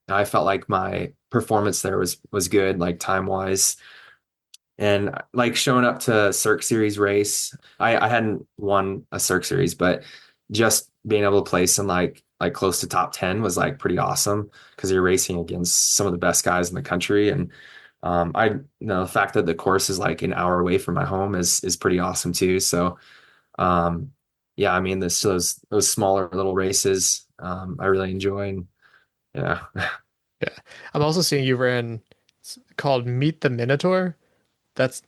I felt like my performance there was good, like time wise, and like showing up to Cirque Series race. I hadn't won a Cirque Series, but just being able to place in like close to top 10 was like pretty awesome, because you're racing against some of the best guys in the country. And the fact that the course is like an hour away from my home is pretty awesome too. So yeah, I mean, those smaller little races I really enjoy. And yeah. I'm also seeing you ran called Meet the Minotaur.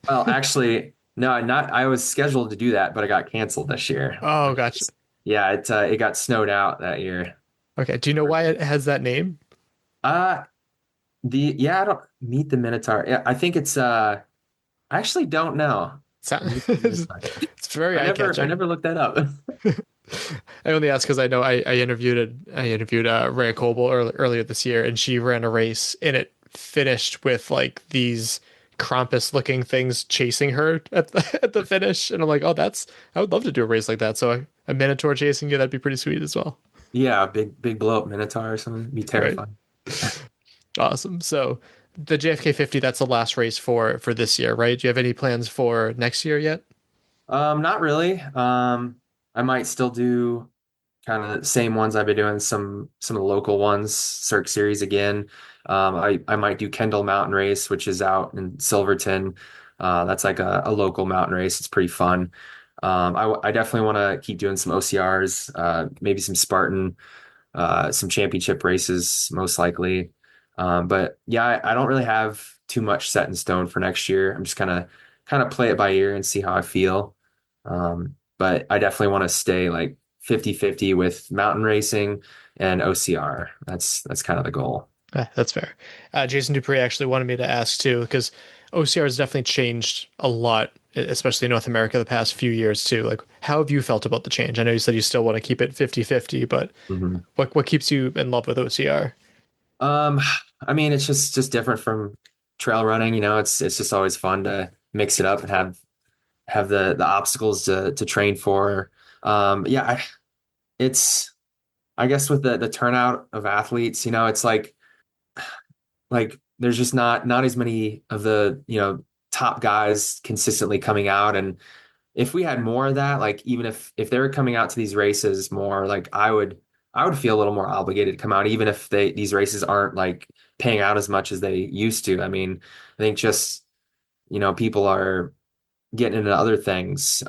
Well, actually, no, I was scheduled to do that, but I got canceled this year. Oh, gotcha. Yeah, it got snowed out that year. Okay. Do you know why it has that name? I don't Meet the Minotaur. Yeah, I think it's I actually don't know. It's very eye-catching. I never looked that up. I only asked because I know I interviewed Rhea Coble earlier this year, and she ran a race and it finished with like these Krampus looking things chasing her at the finish, and I'm like, I would love to do a race like that. So a Minotaur chasing you, that'd be pretty sweet as well. Yeah, big blow up Minotaur or something. It'd be terrifying. Right. Awesome. So the JFK 50, that's the last race for this year, right? Do you have any plans for next year yet? Not really. I might still do kind of the same ones I've been doing, some of the local ones, Cirque Series again. I might do Kendall Mountain Race, which is out in Silverton. That's like a local mountain race. It's pretty fun. I definitely want to keep doing some OCRs, maybe some Spartan, some championship races, most likely. But yeah, I don't really have too much set in stone for next year. I'm just kind of play it by ear and see how I feel. But I definitely want to stay like 50-50 with mountain racing and OCR. That's kind of the goal. That's fair. Jason Dupree actually wanted me to ask too, because OCR has definitely changed a lot, especially in North America the past few years too. Like, how have you felt about the change? I know you said you still want to keep it 50-50, but what keeps you in love with OCR? I mean, it's just different from trail running. You know, it's just always fun to mix it up and have the obstacles to train for. Yeah, it's, I guess with the turnout of athletes, you know, it's like there's just not as many of the, you know, top guys consistently coming out. And if we had more of that, like even if they were coming out to these races more, like I would feel a little more obligated to come out, even if these races aren't like paying out as much as they used to. I mean, I think just, you know, people are getting into other things.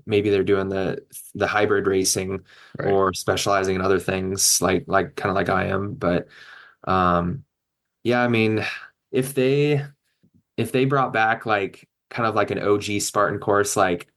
Maybe they're doing the hybrid racing, right, or specializing in other things like kind of like I am. But yeah, I mean, if they brought back like kind of like an OG Spartan course, like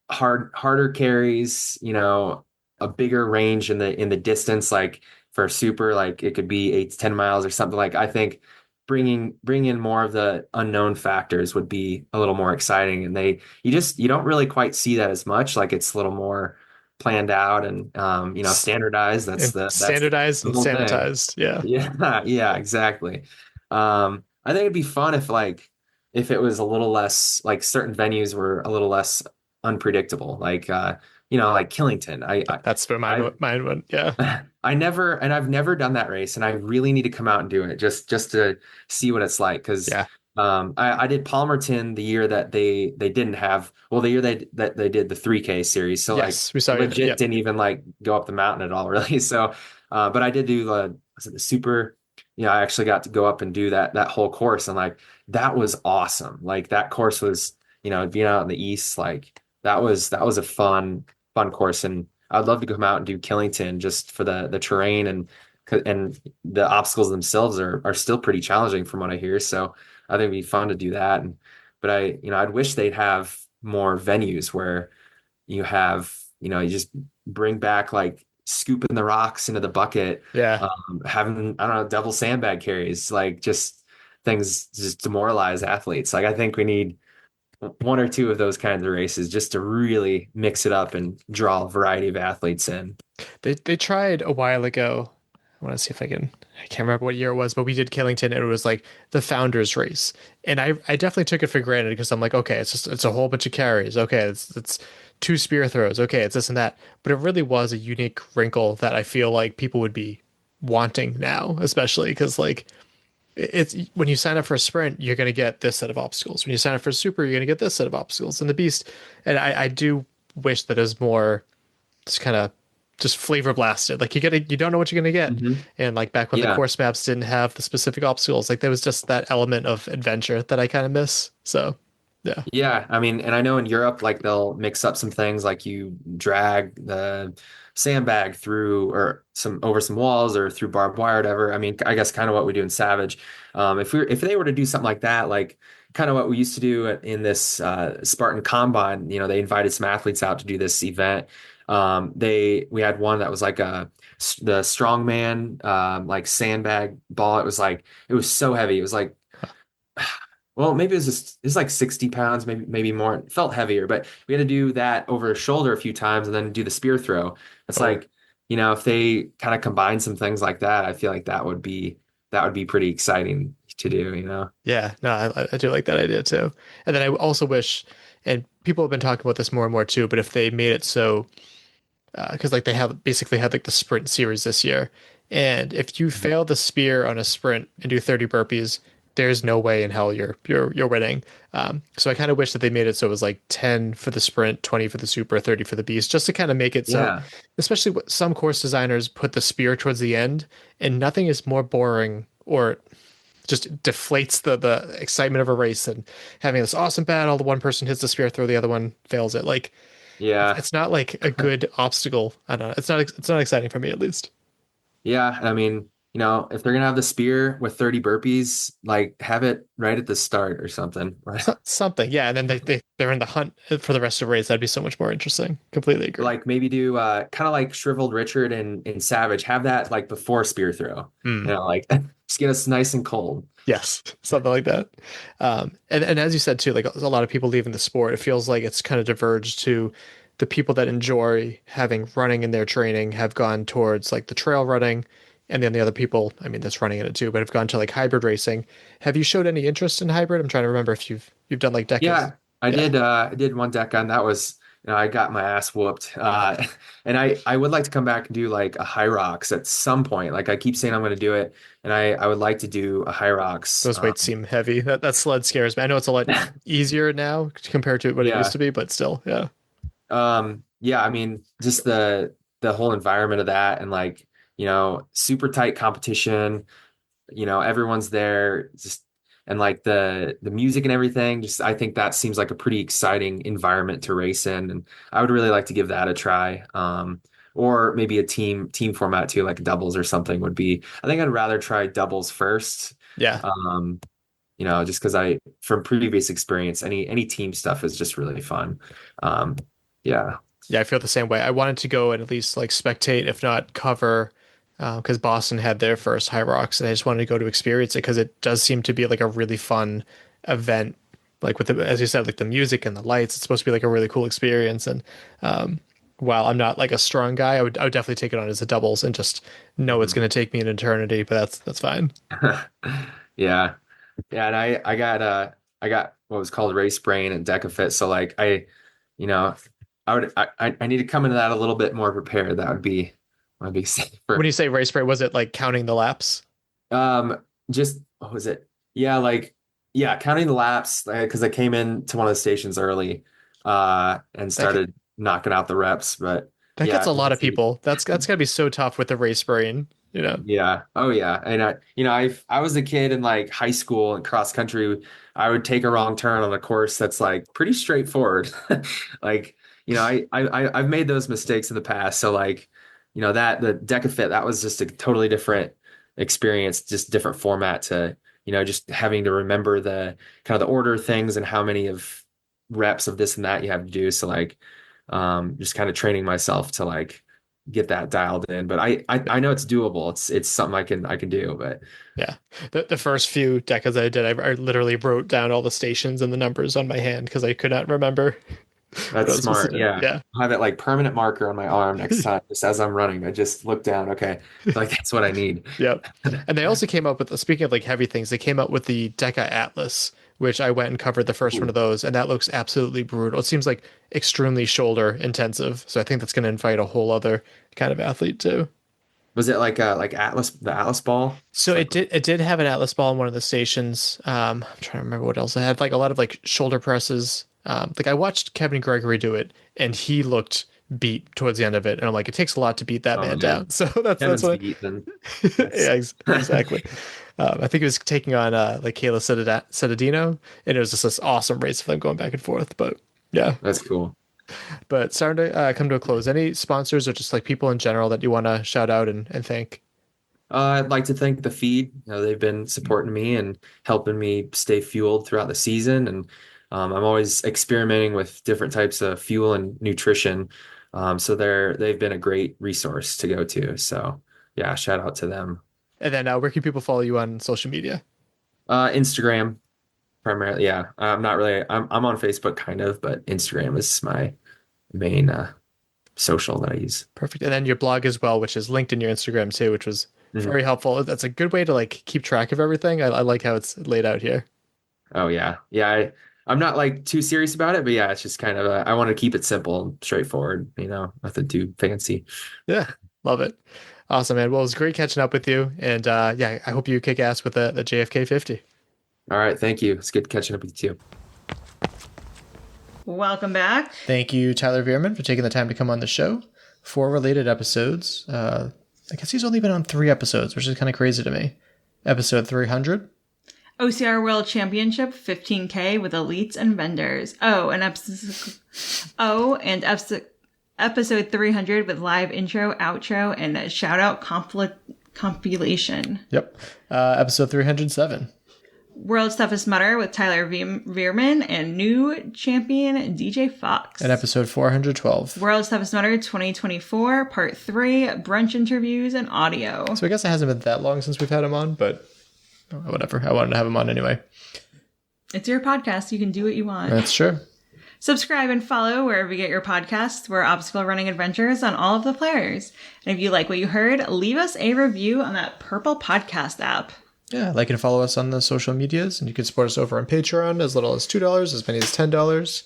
harder carries, you know, a bigger range in the distance, like for a super, like it could be 8 to 10 miles or something. Like I think bringing in more of the unknown factors would be a little more exciting. And you don't really quite see that as much. Like it's a little more planned out and you know, standardized. That's standardized and sanitized. Yeah, exactly. I think it'd be fun if it was a little less, like certain venues were a little less unpredictable, like you know, like Killington. That's where mine went. Yeah. I've never done that race, and I really need to come out and do it just to see what it's like. Because I did Palmerton the year that they didn't have, well, the year that they did the 3K series. So yes, like we saw legit didn't even like go up the mountain at all, really. So, but I did do the super. You know, I actually got to go up and do that whole course, and like that was awesome. Like that course was, you know, being out in the east, like that was a fun course, and I'd love to come out and do Killington just for the terrain and the obstacles themselves are still pretty challenging from what I hear. So I think it'd be fun to do that. But I'd wish they'd have more venues where you have, you know, you just bring back like scooping the rocks into the bucket. Yeah. Having, I don't know, double sandbag carries, like just things just demoralize athletes. Like I think we need 1 or 2 of those kinds of races just to really mix it up and draw a variety of athletes in. They tried a while ago. I want to see if I can't remember what year it was, but we did Killington and it was like the founders race. And I definitely took it for granted because I'm like, okay, it's a whole bunch of carries. Okay. It's 2 spear throws. Okay. It's this and that, but it really was a unique wrinkle that I feel like people would be wanting now, especially because like, it's when you sign up for a sprint, you're going to get this set of obstacles. When you sign up for a super, you're going to get this set of obstacles. And the beast, and I do wish that it was more just kind of just flavor blasted. Like you don't know what you're going to get. Mm-hmm. And like back when the course maps didn't have the specific obstacles, like there was just that element of adventure that I kind of miss. So yeah. Yeah. I mean, and I know in Europe, like they'll mix up some things, like you drag the sandbag through or over some walls or through barbed wire or whatever. I mean, I guess kind of what we do in Savage. If they were to do something like that, like kind of what we used to do in this Spartan Combine, you know, they invited some athletes out to do this event. We had one that was like the strongman like sandbag ball. It was so heavy. It was like, well, maybe it was like 60 pounds, maybe more. It felt heavier, but we had to do that over a shoulder a few times and then do the spear throw. It's like, you know, if they kind of combine some things like that, I feel like that would be pretty exciting to do, you know? Yeah, no, I do like that idea too. And then I also wish, and people have been talking about this more and more too, but if they made it so, because like they have basically had like the sprint series this year, and if you fail the spear on a sprint and do 30 burpees, there's no way in hell you're winning. So I kind of wish that they made it so it was like 10 for the sprint, 20 for the super, 30 for the beast, just to kind of make it so, especially what some course designers put the spear towards the end, and nothing is more boring or just deflates the excitement of a race, and having this awesome battle, the one person hits the spear throw, the other one fails it. Like, Yeah. it's not like a good obstacle. I don't know. It's not exciting for me, at least. Yeah. I mean, if they're going to have the spear with 30 burpees, like have it right at the start or something. Right? Something. Yeah. And then they're in the hunt for the rest of the race. That'd be so much more interesting. Completely agree. Like maybe do kind of like Shriveled Richard and Savage, have that like before spear throw, like just get us nice and cold. Yes, something like that. And as you said too, like a lot of people leaving the sport, it feels like it's kind of diverged to the people that enjoy having running in their training have gone towards like the trail running, and then the other people, I mean, that's running in it too, but have gone to like hybrid racing. Have you showed any interest in hybrid? I'm trying to remember if you've done like decades. Yeah, I did one deck on that was. I got my ass whooped. And I would like to come back and do like a high rocks at some point. Like I keep saying I'm going to do it, and I would like to do a high rocks. Those weights seem heavy. That sled scares me. I know it's a lot easier now compared to what it used to be, but still, yeah. Yeah, I mean, just the whole environment of that, and like, super tight competition, everyone's there, just, and like the music and everything, just, I think that seems like a pretty exciting environment to race in. And I would really like to give that a try. Or maybe a team format too, like doubles or something would be, I think I'd rather try doubles first. Yeah. Just because from previous experience, any team stuff is just really fun. Yeah, I feel the same way. I wanted to go and at least like spectate, if not cover, because Boston had their first High Rocks, and I just wanted to go to experience it because it does seem to be like a really fun event. Like with as you said, like the music and the lights, it's supposed to be like a really cool experience. And while I'm not like a strong guy, I would definitely take it on as a doubles and just know it's going to take me an eternity. But that's fine. Yeah, and I got what was called race brain and DECAFIT. So like I need to come into that a little bit more prepared. That would be safer. When you say race brain, was it like counting the laps? Just what was it? Yeah, counting the laps, because I came in to one of the stations early, and started knocking out the reps. But that gets a lot of people. That's gotta be so tough with the race brain. Yeah. Oh yeah. And I was a kid in like high school and cross country. I would take a wrong turn on a course that's like pretty straightforward. Like, I've made those mistakes in the past. So like, that the DECAFIT, that was just a totally different experience, just different format to, just having to remember the kind of the order of things and how many of reps of this and that you have to do. So like, just kind of training myself to like get that dialed in. But I know it's doable. It's something I can do. But yeah, the first few decades I did, I literally wrote down all the stations and the numbers on my hand because I could not remember. That's smart. Yeah. I'll have it like permanent marker on my arm next time, just as I'm running. I just look down. Okay. Like that's what I need. Yep. And they also came up with, speaking of like heavy things, they came up with the Deca Atlas, which I went and covered the first one of those, and that looks absolutely brutal. It seems like extremely shoulder intensive. So I think that's going to invite a whole other kind of athlete too. Was it like Atlas, the Atlas ball? So it did have an Atlas ball in one of the stations. I'm trying to remember what else it had. Like a lot of like shoulder presses. Like I watched Kevin Gregory do it, and he looked beat towards the end of it, and I'm like, it takes a lot to beat that man down. So that's what. Yeah, exactly. I think he was taking on like Kayla Citadino, and it was just this awesome race for them going back and forth. But yeah, that's cool. But starting to come to a close, any sponsors or just like people in general that you want to shout out and thank? I'd like to thank the feed. They've been supporting me and helping me stay fueled throughout the season, and I'm always experimenting with different types of fuel and nutrition. So they've been a great resource to go to. So yeah, shout out to them. And then where can people follow you on social media? Instagram primarily. Yeah. I'm not really, I'm on Facebook kind of, but Instagram is my main social that I use. Perfect. And then your blog as well, which is linked in your Instagram too, which was very helpful. That's a good way to like keep track of everything. I like how it's laid out here. Oh yeah. Yeah. I'm not like too serious about it, but yeah, it's just kind of I want to keep it simple and straightforward, nothing too fancy. Yeah. Love it. Awesome, man. Well, it was great catching up with you. And yeah, I hope you kick ass with the JFK 50. All right. Thank you. It's good catching up with you too. Welcome back. Thank you, Tyler Veerman, for taking the time to come on the show. 4 related episodes. I guess he's only been on 3 episodes, which is kind of crazy to me. Episode 300, OCR World Championship 15K with elites and vendors. Episode 300 with live intro, outro, and a shout out compilation. Yep. Episode 307. World's Toughest Mudder with Tyler Veerman and new champion DJ Fox. And episode 412. World's Toughest Mudder 2024, part 3, brunch interviews and audio. So I guess it hasn't been that long since we've had him on, but whatever. I wanted to have him on anyway. It's your podcast. You can do what you want. That's true. Subscribe and follow wherever you get your podcasts. We're Obstacle Running Adventures on all of the players. And if you like what you heard, leave us a review on that purple podcast app. Yeah, like and follow us on the social medias, and you can support us over on Patreon as little as $2, as many as $10.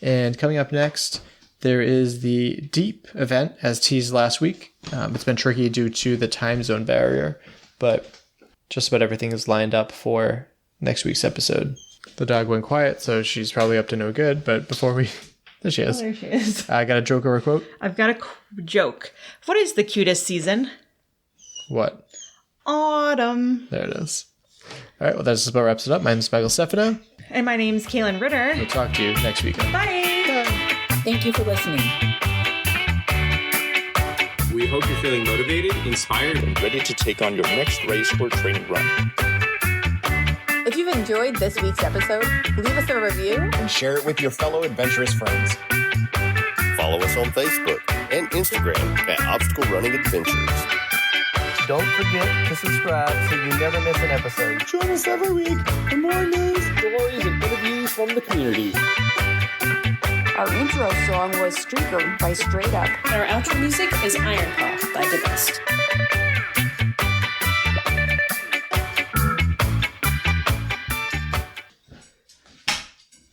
And coming up next, there is the Deep event, as teased last week. It's been tricky due to the time zone barrier, but just about everything is lined up for next week's episode. The dog went quiet, so she's probably up to no good, but before we... There she is. Oh, there she is. I got a joke or a quote? I've got a joke. What is the cutest season? What? Autumn. There it is. All right, well, that just about wraps it up. My name is Michael Stefano. And my name's Kaylin Ritter. We'll talk to you next weekend. Bye. Thank you for listening. We hope you're feeling motivated, inspired, And ready to take on your next race or training run. If you've enjoyed this week's episode, leave us a review And share it with your fellow adventurous friends. Follow us on Facebook and Instagram at Obstacle Running Adventures. Don't forget to subscribe so you never miss an episode. Join us every week for more news, Stories and interviews from the community. Our intro song was Streaker by Straight Up. And our outro music is Iron Paw by The Best.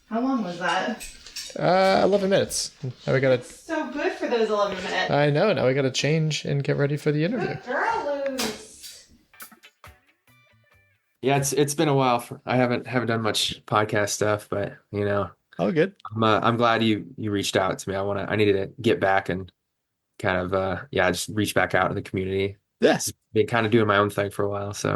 How long was that? 11 minutes. Now we gotta... So good for those 11 minutes. I know. Now we gotta change and get ready for the interview. Good girl, Luz. Yeah, it's been a while. I haven't done much podcast stuff, but Oh, good. I'm glad you reached out to me. I needed to get back and kind of just reach back out in the community. Yes. Been kind of doing my own thing for a while, so